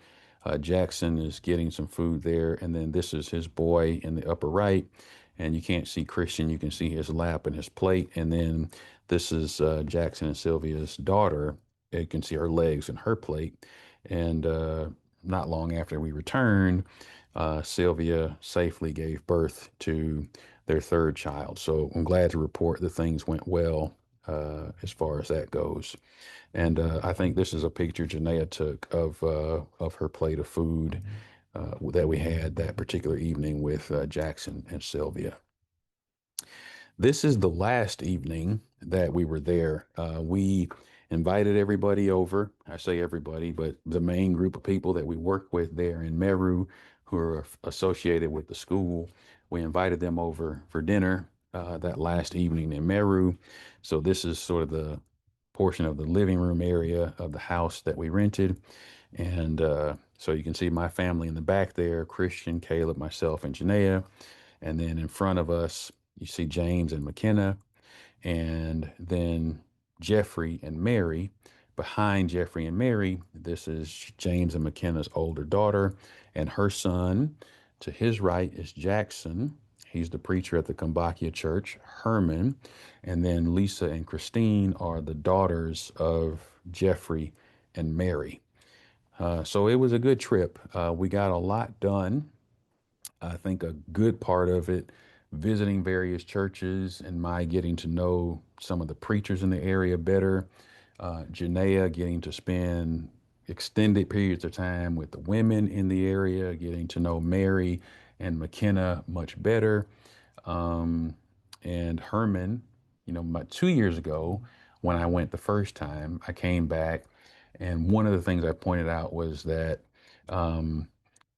Jackson is getting some food there. And then this is his boy in the upper right. And you can't see Christian, you can see his lap and his plate. And then this is Jackson and Sylvia's daughter. You can see her legs and her plate. And not long after we returned, Sylvia safely gave birth to their third child. So I'm glad to report that things went well as far as that goes. And I think this is a picture Janaea took of her plate of food that we had that particular evening with Jackson and Sylvia. This is the last evening that we were there. We invited everybody over. I say everybody, but the main group of people that we work with there in Meru who are associated with the school, we invited them over for dinner that last evening in Meru. So this is sort of the portion of the living room area of the house that we rented. And so you can see my family in the back there, Christian, Caleb, myself, and Janaea. And then in front of us, you see James and McKenna, and then Jeffrey and Mary. Behind Jeffrey and Mary, this is James and McKenna's older daughter and her son. To his right is Jackson. He's the preacher at the Kambakia Church, Herman. And then Lisa and Christine are the daughters of Jeffrey and Mary. So it was a good trip. We got a lot done. I think a good part of it, visiting various churches and my getting to know some of the preachers in the area better. Janaea getting to spend extended periods of time with the women in the area, getting to know Mary and McKenna much better. Um, and Herman, about 2 years ago, when I went the first time, I came back, and one of the things I pointed out was that um,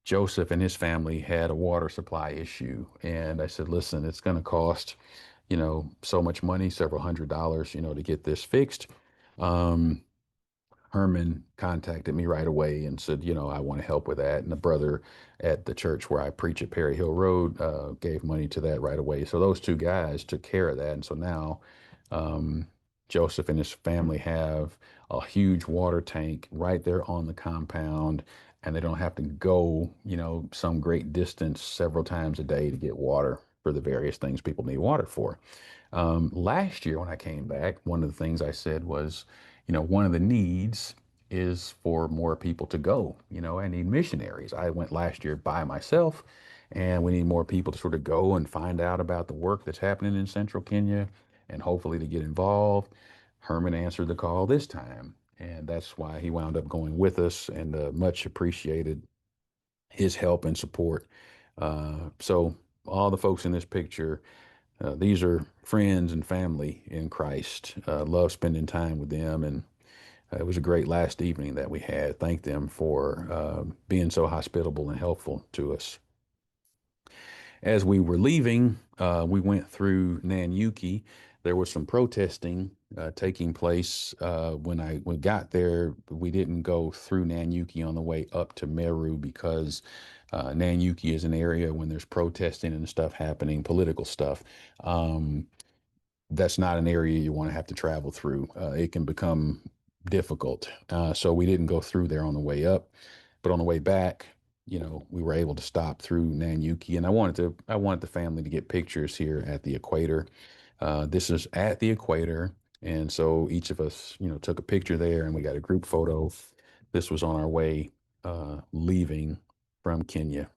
Joseph and his family had a water supply issue. And I said, listen, it's going to cost, so much money, several $100s, to get this fixed. Um, Herman contacted me right away and said, I want to help with that. And the brother at the church where I preach at Perry Hill Road gave money to that right away. So those two guys took care of that. And so now um, Joseph and his family have a huge water tank right there on the compound, and they don't have to go, some great distance several times a day to get water for the various things people need water for. Last year when I came back, one of the things I said was, one of the needs is for more people to go. I need missionaries. I went last year by myself, and we need more people to sort of go and find out about the work that's happening in central Kenya and hopefully to get involved. Herman answered the call this time, and that's why he wound up going with us, and much appreciated his help and support. So all the folks in this picture, these are friends and family in Christ. Love spending time with them, and it was a great last evening that we had. Thank them for being so hospitable and helpful to us. As we were leaving, we went through Nanyuki. there was some protesting taking place when we got there. We didn't go through Nanyuki on the way up to Meru because Nanyuki is an area when there's protesting and stuff happening, political stuff. Um, that's not an area you want to have to travel through. It can become difficult. So we didn't go through there on the way up, but on the way back, we were able to stop through Nanyuki, and I wanted the family to get pictures here at the equator. This is at the equator, and so each of us, took a picture there, and we got a group photo. This was on our way leaving from Kenya.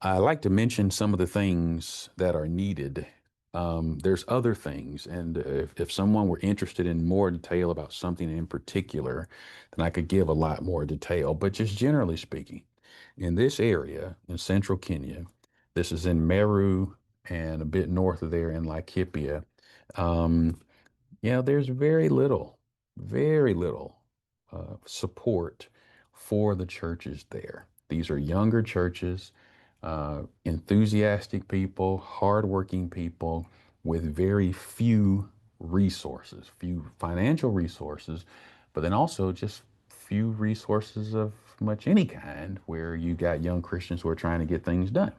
I like to mention some of the things that are needed. There's other things, and if someone were interested in more detail about something in particular, then I could give a lot more detail. But just generally speaking, in this area in central Kenya, this is in Meru and a bit north of there in Laikipia. Um, there's very little support for the churches there. These are younger churches, enthusiastic people, hardworking people with very few resources, few financial resources, but then also just few resources of much any kind where you got young Christians who are trying to get things done.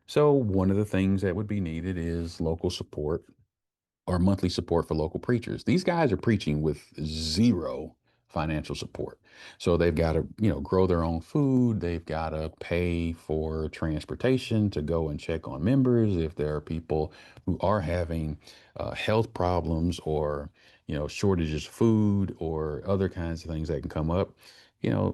So one of the things that would be needed is local support or monthly support for local preachers. These guys are preaching with zero financial support. So they've got to, grow their own food. They've got to pay for transportation to go and check on members. If there are people who are having health problems or, shortages of food or other kinds of things that can come up,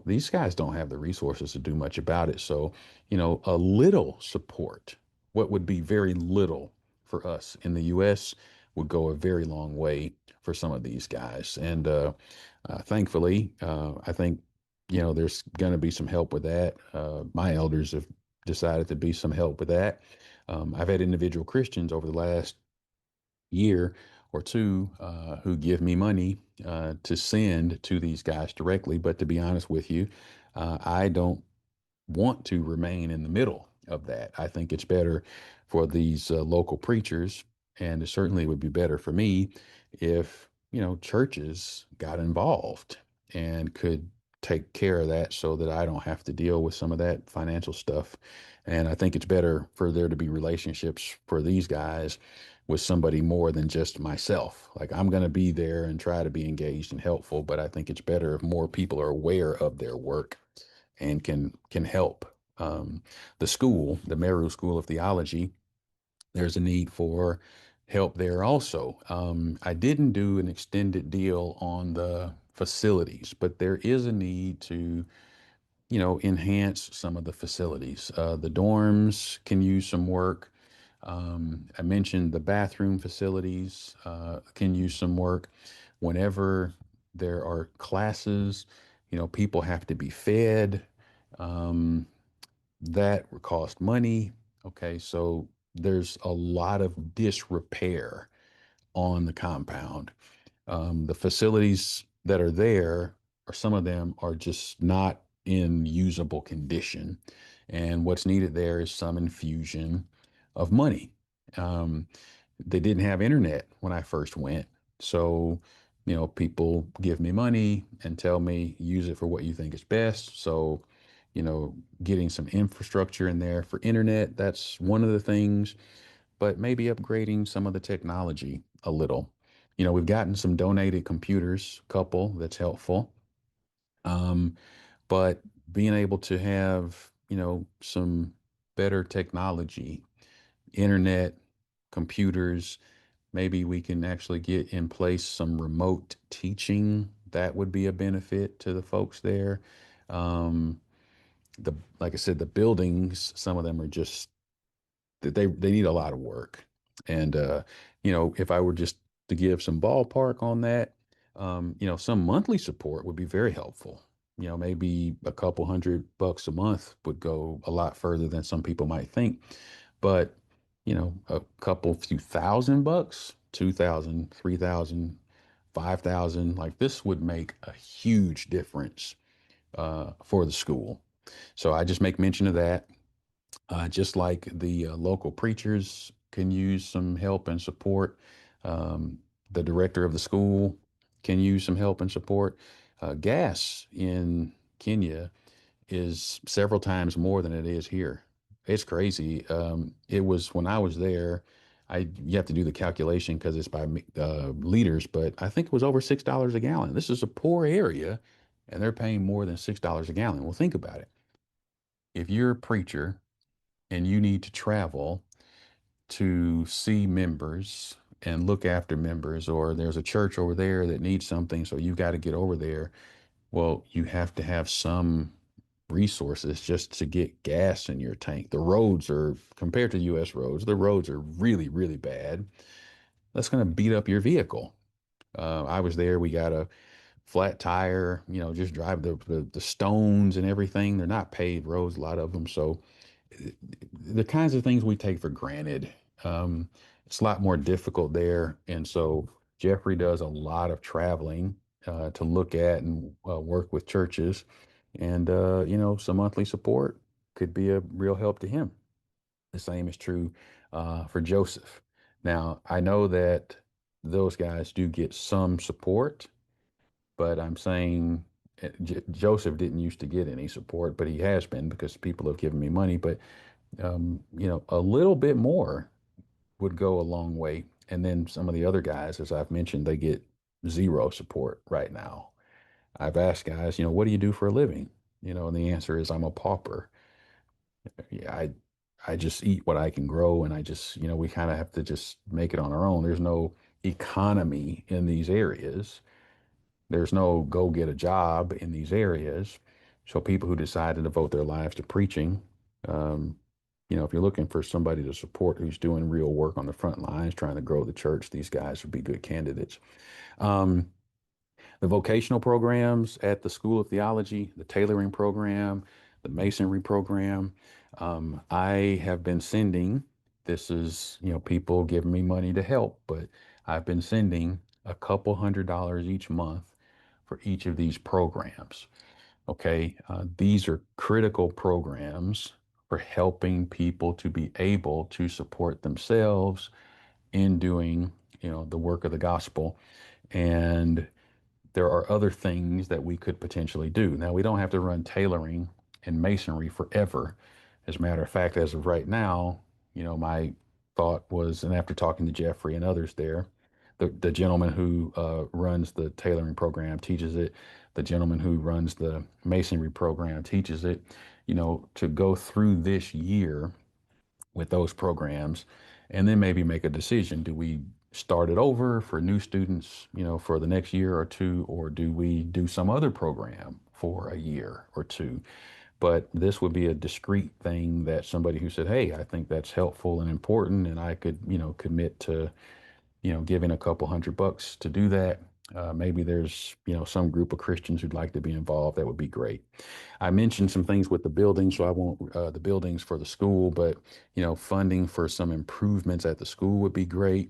these guys don't have the resources to do much about it. So, a little support, what would be very little for us in the U.S., would go a very long way for some of these guys. And thankfully, I think, there's going to be some help with that. My elders have decided to be some help with that. I've had individual Christians over the last year or two who give me money to send to these guys directly. But to be honest with you, I don't want to remain in the middle of that. I think it's better for these local preachers, and it certainly would be better for me if, churches got involved and could take care of that so that I don't have to deal with some of that financial stuff. And I think it's better for there to be relationships for these guys with somebody more than just myself. Like I'm going to be there and try to be engaged and helpful, but I think it's better if more people are aware of their work and can help. The school, the Meru School of Theology, there's a need for help there also. I didn't do an extended deal on the facilities, but there is a need to, enhance some of the facilities. The dorms can use some work. I mentioned the bathroom facilities can use some work. Whenever there are classes, people have to be fed. Um, that would cost money. Okay, so there's a lot of disrepair on the compound. The facilities that are there, or some of them are just not in usable condition. And what's needed there is some infusion of money. Um, they didn't have internet when I first went. So, people give me money and tell me use it for what you think is best. So, getting some infrastructure in there for internet, that's one of the things, but maybe upgrading some of the technology a little. We've gotten some donated computers, couple that's helpful. Um, but being able to have, some better technology, internet, computers, maybe we can actually get in place some remote teaching. That would be a benefit to the folks there. Um, like I said, the buildings, some of them are just they need a lot of work. And if I were just to give some ballpark on that, some monthly support would be very helpful. Maybe a couple $100 a month would go a lot further than some people might think. But, a couple few $1,000, 2,000, 3,000, 5,000, like this would make a huge difference for the school. So I just make mention of that. Just like the local preachers can use some help and support. Um, the director of the school can use some help and support. Gas in Kenya is several times more than it is here. It's crazy. It was when I was there. You have to do the calculation because it's by liters, but I think it was over $6 a gallon. This is a poor area, and they're paying more than $6 a gallon. Well, think about it. If you're a preacher and you need to travel to see members and look after members, or there's a church over there that needs something, so you got to get over there. Well, you have to have some resources just to get gas in your tank. The roads are, compared to US roads, the roads are really, really bad. That's going to beat up your vehicle. I was there, we got a flat tire, just drive the stones and everything. They're not paved roads, a lot of them. So the kinds of things we take for granted, um, it's a lot more difficult there. And so Jeffrey does a lot of traveling to look at and work with churches. And, some monthly support could be a real help to him. The same is true for Joseph. Now, I know that those guys do get some support, but I'm saying Joseph didn't used to get any support, but he has been because people have given me money. But a little bit more would go a long way. And then some of the other guys, as I've mentioned, they get zero support right now. I've asked guys, what do you do for a living? And the answer is I'm a pauper. Yeah, I just eat what I can grow, and I just, we kind of have to just make it on our own. There's no economy in these areas. There's no go get a job in these areas. So people who decide to devote their lives to preaching, um, if you're looking for somebody to support who's doing real work on the front lines, trying to grow the church, these guys would be good candidates. Um, the vocational programs at the School of Theology, the tailoring program, the masonry program, I have been sending, this is, people giving me money to help, but I've been sending a couple $100 each month for each of these programs. Okay. These are critical programs for helping people to be able to support themselves in doing, the work of the gospel. And there are other things that we could potentially do. Now, we don't have to run tailoring and masonry forever. As a matter of fact, as of right now, my thought was, and after talking to Jeffrey and others there, the gentleman who runs the tailoring program teaches it, the gentleman who runs the masonry program teaches it, to go through this year with those programs and then maybe make a decision. Do we start it over for new students, for the next year or two, or do we do some other program for a year or two? But this would be a discrete thing that somebody who said, hey, I think that's helpful and important, and I could, commit to, giving a couple $100 to do that. Maybe there's, some group of Christians who'd like to be involved. That would be great. I mentioned some things with the building, so I won't, the buildings for the school, but, funding for some improvements at the school would be great.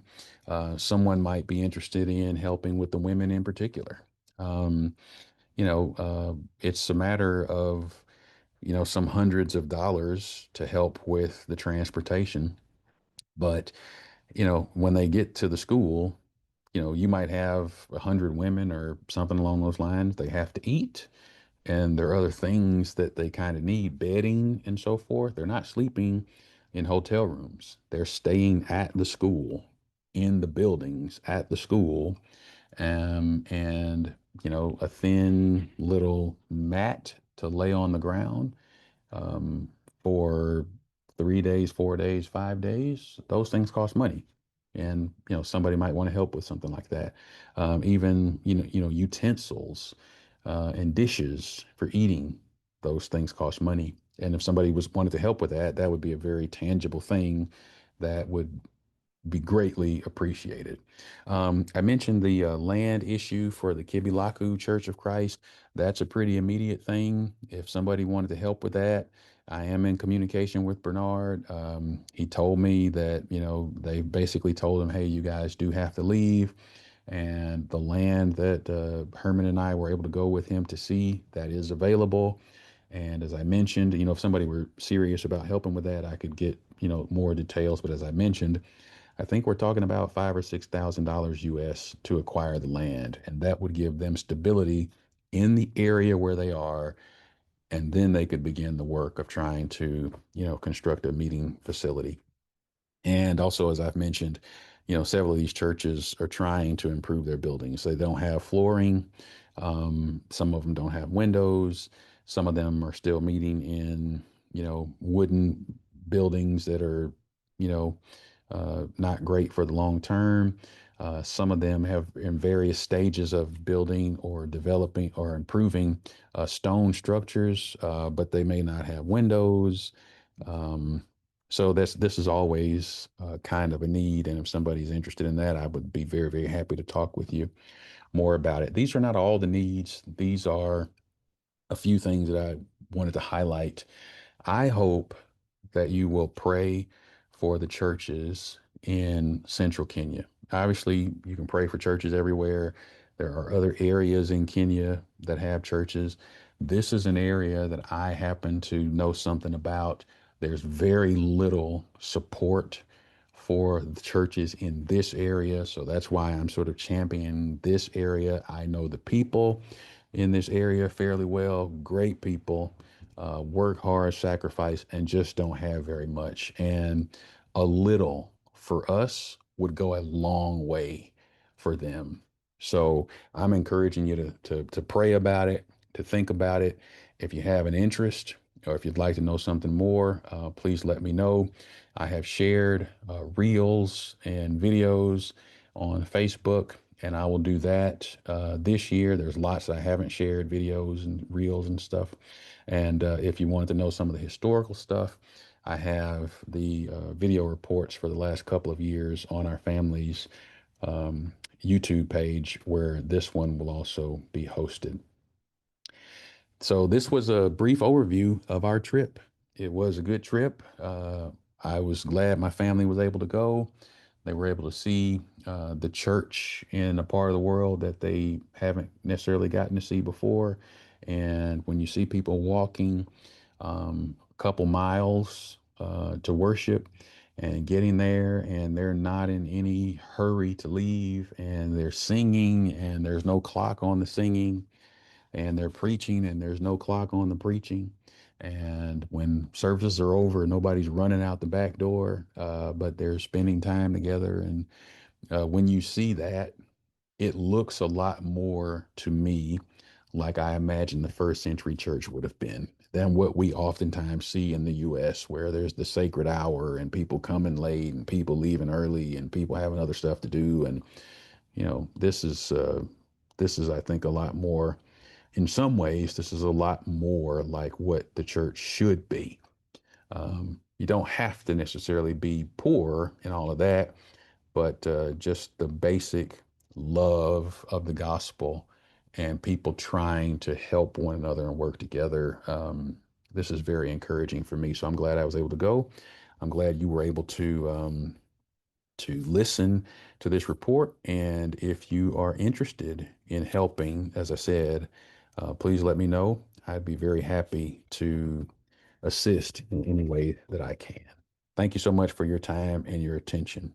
Someone might be interested in helping with the women in particular. Um, it's a matter of, some hundreds of dollars to help with the transportation. But, when they get to the school, you might have 100 women or something along those lines. They have to eat, and there are other things that they kind of need, bedding and so forth. They're not sleeping in hotel rooms. They're staying at the school, in the buildings at the school, and a thin little mat to lay on the ground um, for 3 days, 4 days, 5 days. Those things cost money, and somebody might want to help with something like that. Even utensils and dishes for eating. Those things cost money, and if somebody was wanted to help with that, that would be a very tangible thing that would be greatly appreciated. I mentioned the land issue for the Kibilaku Church of Christ. That's a pretty immediate thing. If somebody wanted to help with that, I am in communication with Bernard. He told me that, they basically told him, hey, you guys do have to leave. And the land that Herman and I were able to go with him to see, that is available. And as I mentioned, if somebody were serious about helping with that, I could get more details, but as I mentioned, I think we're talking about five or $6,000 US to acquire the land, and that would give them stability in the area where they are, and then they could begin the work of trying to, construct a meeting facility. And also, as I've mentioned, several of these churches are trying to improve their buildings. They don't have flooring. Some of them don't have windows. Some of them are still meeting in, wooden buildings that are, you know, not great for the long term. Some of them have in various stages of building or developing or improving stone structures, but they may not have windows. Um, so this is always kind of a need, and if somebody's interested in that, I would be very, very happy to talk with you more about it. These are not all the needs. These are a few things that I wanted to highlight. I hope that you will pray for the churches in central Kenya. Obviously, you can pray for churches everywhere. There are other areas in Kenya that have churches. This is an area that I happen to know something about. There's very little support for the churches in this area. So that's why I'm sort of championing this area. I know the people in this area fairly well, great people, work hard, sacrifice, and just don't have very much. And a little for us would go a long way for them. So I'm encouraging you to pray about it, to think about it. If you have an interest or if you'd like to know something more, please let me know. I have shared reels and videos on Facebook, and I will do that this year. There's lots I haven't shared, videos and reels and stuff. And if you wanted to know some of the historical stuff, I have the video reports for the last couple of years on our family's YouTube page, where this one will also be hosted. So this was a brief overview of our trip. It was a good trip. I was glad my family was able to go. They were able to see the church in a part of the world that they haven't necessarily gotten to see before. And when you see people walking a couple miles to worship and getting there, and they're not in any hurry to leave, and they're singing, and there's no clock on the singing, and they're preaching and there's no clock on the preaching. And when services are over, nobody's running out the back door, but they're spending time together. And when you see that, it looks a lot more to me like I imagine the first century church would have been than what we oftentimes see in the U.S., where there's the sacred hour and people coming late and people leaving early and people having other stuff to do. And, this is, I think, a lot more in some ways, this is a lot more like what the church should be. You don't have to necessarily be poor and all of that, but just the basic love of the gospel and people trying to help one another and work together. This is very encouraging for me. So I'm glad I was able to go. I'm glad you were able to listen to this report. And if you are interested in helping, as I said, please let me know. I'd be very happy to assist in any way that I can. Thank you so much for your time and your attention.